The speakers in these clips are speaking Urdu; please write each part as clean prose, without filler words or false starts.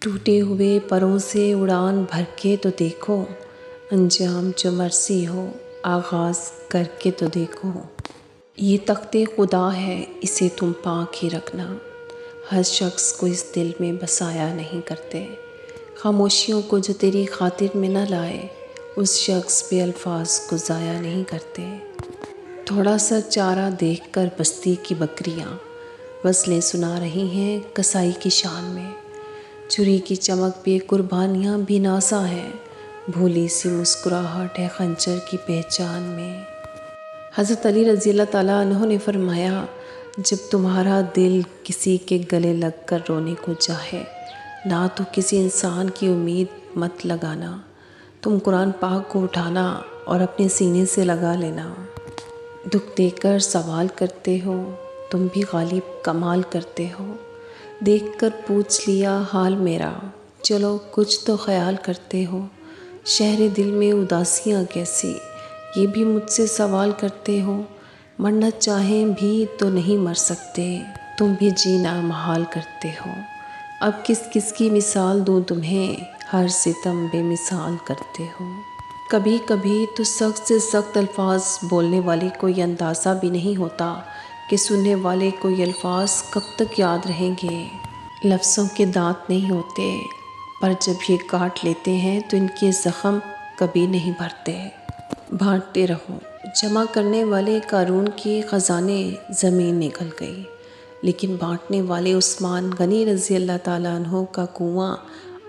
ٹوٹے ہوئے پروں سے اڑان بھر کے تو دیکھو، انجام جو مرضی ہو آغاز کر کے تو دیکھو۔ یہ تخت خدا ہے، اسے تم پاک ہی رکھنا، ہر شخص کو اس دل میں بسایا نہیں کرتے۔ خاموشیوں کو جو تیری خاطر میں نہ لائے، اس شخص پہ الفاظ کو ضائع نہیں کرتے۔ تھوڑا سا چارہ دیکھ کر بستی کی بکریاں غزلیں سنا رہی ہیں کسائی کی شان میں، چھری کی چمک پہ قربانیاں بھی نازا ہیں، بھولی سی مسکراہٹ ہے خنجر کی پہچان میں۔ حضرت علی رضی اللہ تعالیٰ عنہ نے فرمایا، جب تمہارا دل کسی کے گلے لگ کر رونے کو چاہے، نہ تو کسی انسان کی امید مت لگانا، تم قرآن پاک کو اٹھانا اور اپنے سینے سے لگا لینا۔ دکھ دے کر سوال کرتے ہو، تم بھی غالب کمال کرتے ہو، دیکھ کر پوچھ لیا حال میرا، چلو کچھ تو خیال کرتے ہو۔ شہر دل میں اداسیاں کیسی، یہ بھی مجھ سے سوال کرتے ہو، مرنا چاہیں بھی تو نہیں مر سکتے، تم بھی جینا محال کرتے ہو۔ اب کس کس کی مثال دوں تمہیں، ہر ستم بے مثال کرتے ہو۔ کبھی کبھی تو سخت سے سخت الفاظ بولنے والے کو یہ اندازہ بھی نہیں ہوتا کہ سننے والے کو یہ الفاظ کب تک یاد رہیں گے۔ لفظوں کے دانت نہیں ہوتے، پر جب یہ کاٹ لیتے ہیں تو ان کے زخم کبھی نہیں بھرتے۔ بانٹتے رہو۔ جمع کرنے والے قارون کے خزانے زمین نگل گئی، لیکن بانٹنے والے عثمان غنی رضی اللہ تعالیٰ عنہ کا کنواں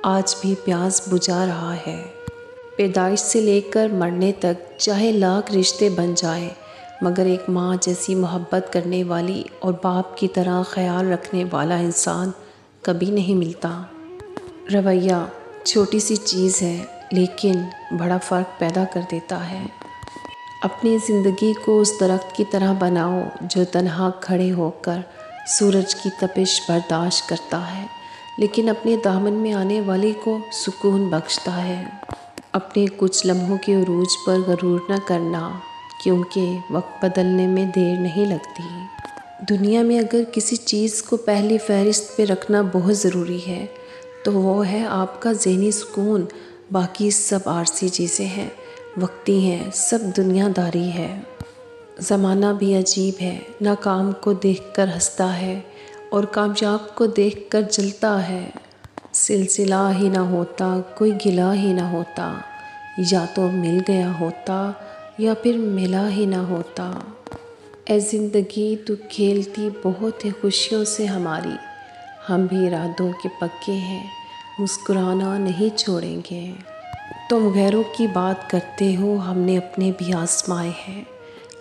آج بھی پیاس بجھا رہا ہے۔ پیدائش سے لے کر مرنے تک چاہے لاکھ رشتے بن جائیں، مگر ایک ماں جیسی محبت کرنے والی اور باپ کی طرح خیال رکھنے والا انسان کبھی نہیں ملتا۔ رویہ چھوٹی سی چیز ہے، لیکن بڑا فرق پیدا کر دیتا ہے۔ اپنی زندگی کو اس درخت کی طرح بناؤ جو تنہا کھڑے ہو کر سورج کی تپش برداشت کرتا ہے، لیکن اپنے دامن میں آنے والے کو سکون بخشتا ہے۔ اپنے کچھ لمحوں کے عروج پر غرور نہ کرنا، کیونکہ وقت بدلنے میں دیر نہیں لگتی۔ دنیا میں اگر کسی چیز کو پہلی فہرست پہ رکھنا بہت ضروری ہے تو وہ ہے آپ کا ذہنی سکون، باقی سب عارضی چیزیں ہیں، وقتی ہیں، سب دنیا داری ہے۔ زمانہ بھی عجیب ہے، ناکام کو دیکھ کر ہنستا ہے اور کامیاب کو دیکھ کر جلتا ہے۔ سلسلہ ہی نہ ہوتا، کوئی گلہ ہی نہ ہوتا، یا تو مل گیا ہوتا یا پھر ملا ہی نہ ہوتا۔ اے زندگی تو کھیلتی بہت ہے خوشیوں سے ہماری، ہم بھی ارادوں کے پکے ہیں، مسکرانا نہیں چھوڑیں گے۔ تم غیروں کی بات کرتے ہو، ہم نے اپنے بھی آزمائے ہیں،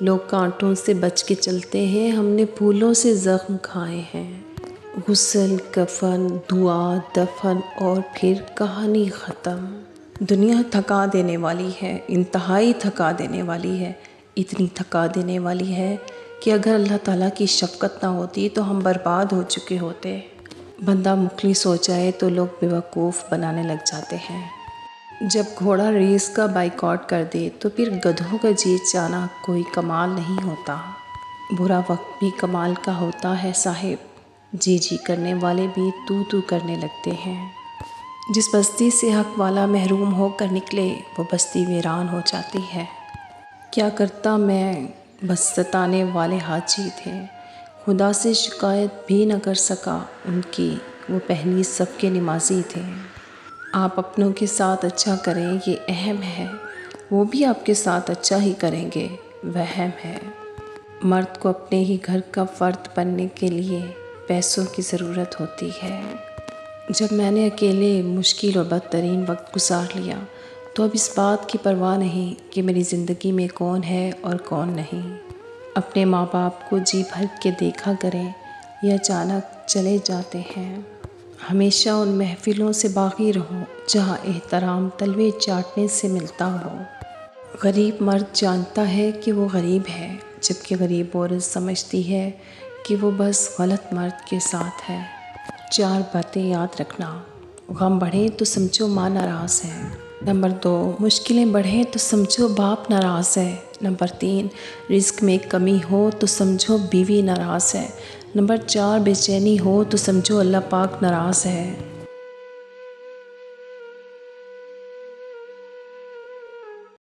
لوگ کانٹوں سے بچ کے چلتے ہیں، ہم نے پھولوں سے زخم کھائے ہیں۔ غسل، کفن، دعا، دفن اور پھر کہانی ختم۔ دنیا تھکا دینے والی ہے، انتہائی تھکا دینے والی ہے، اتنی تھکا دینے والی ہے کہ اگر اللہ تعالیٰ کی شفقت نہ ہوتی تو ہم برباد ہو چکے ہوتے۔ بندہ مخلص ہو جائے تو لوگ بیوقوف بنانے لگ جاتے ہیں۔ جب گھوڑا ریس کا بائیکاٹ کر دے تو پھر گدھوں کا جیت جانا کوئی کمال نہیں ہوتا۔ برا وقت بھی کمال کا ہوتا ہے صاحب، جی جی کرنے والے بھی تو کرنے لگتے ہیں۔ جس بستی سے حق والا محروم ہو کر نکلے، وہ بستی ویران ہو جاتی ہے۔ کیا کرتا میں، بس ستانے والے حاجی تھے، خدا سے شکایت بھی نہ کر سکا ان کی، وہ پہلی صف کے نمازی تھے۔ آپ اپنوں کے ساتھ اچھا کریں یہ اہم ہے، وہ بھی آپ کے ساتھ اچھا ہی کریں گے وہم ہے۔ مرد کو اپنے ہی گھر کا فرد بننے کے لیے پیسوں کی ضرورت ہوتی ہے۔ جب میں نے اکیلے مشکل اور بدترین وقت گزار لیا تو اب اس بات کی پرواہ نہیں کہ میری زندگی میں کون ہے اور کون نہیں۔ اپنے ماں باپ کو جی بھر کے دیکھا کریں، یہ اچانک چلے جاتے ہیں۔ ہمیشہ ان محفلوں سے باغی رہو جہاں احترام تلوے چاٹنے سے ملتا ہو۔ غریب مرد جانتا ہے کہ وہ غریب ہے، جبکہ غریب عورت سمجھتی ہے کہ وہ بس غلط مرد کے ساتھ ہے۔ 4 باتیں یاد رکھنا۔ غم بڑھیں تو سمجھو ماں ناراض ہے۔ نمبر 2، مشکلیں بڑھیں تو سمجھو باپ ناراض ہے۔ نمبر 3، رزق میں کمی ہو تو سمجھو بیوی ناراض ہے۔ نمبر 4، بے چینی ہو تو سمجھو اللہ پاک ناراض ہے۔